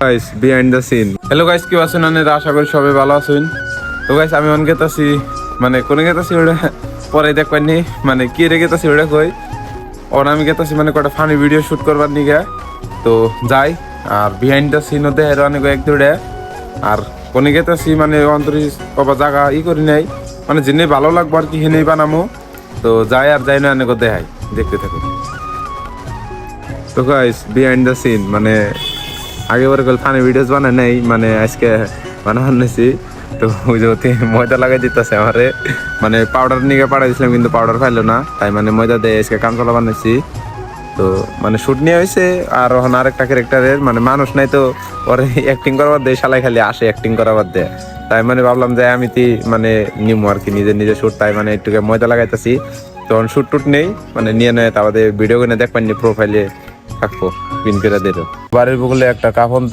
Guys behind the scene. Hello guys, কি আছেন? আশা করি সবাই ভালো আছেন। তো গাইস আমি অন গেতাছি, মানে কোনে গেতাছি ওটা পরে দেখবেন, মানে কি রে গেতাছি ওটা কই ওর আমি গেতাছি মানে কটা ফানি ভিডিও শুট করবার নিগে। তো যাই আর বিহাইন্ড দ্য সিন ওতে হেরো অনেক এক দূরে আর কোনে গেতাছি মানে অন্তরিস কবা জায়গা করি নাই, মানে জিনে ভালো লাগবো আর কি হেনেই বানামো। তো যাই আর যাই না অনেক দেখাই, দেখতে থাকুন। তো গাইস বিহাইন্ড দ্য সিন মানে আগে বারে ফানি ভিডিওস বানাই নাই, মানে আজকে বানাবার নিয়েছি। তো ওই যে ময়দা লাগাই দিতেছে আমারে, মানে পাউডার নিয়ে পাঠাই দিয়েছিলাম কিন্তু পাউডার পাইলো না, তাই মানে ময়দা দিয়ে আজকে কাঁচকলা বানাইছি। তো মানে শুট নিয়ে হয়েছে আর ওখানে আরেকটা ক্যারেক্টারের মানে মানুষ নাই, তো ওরে অ্যাক্টিং করাবার দেয়, শালাই খালি আসে অ্যাক্টিং করাবার দেয়। তাই মানে ভাবলাম যে আমি মানে নিমো আর কি নিজে নিজে শুট, তাই মানে একটু ময়দা লাগাইতেছি। তখন শুট টুট নেই, মানে নিয়ে নেয় তারপরে ভিডিও কিনে দেখবেন প্রোফাইলে থাকবো পিন করে দিল। বাড়ির বগলে একটা কাফন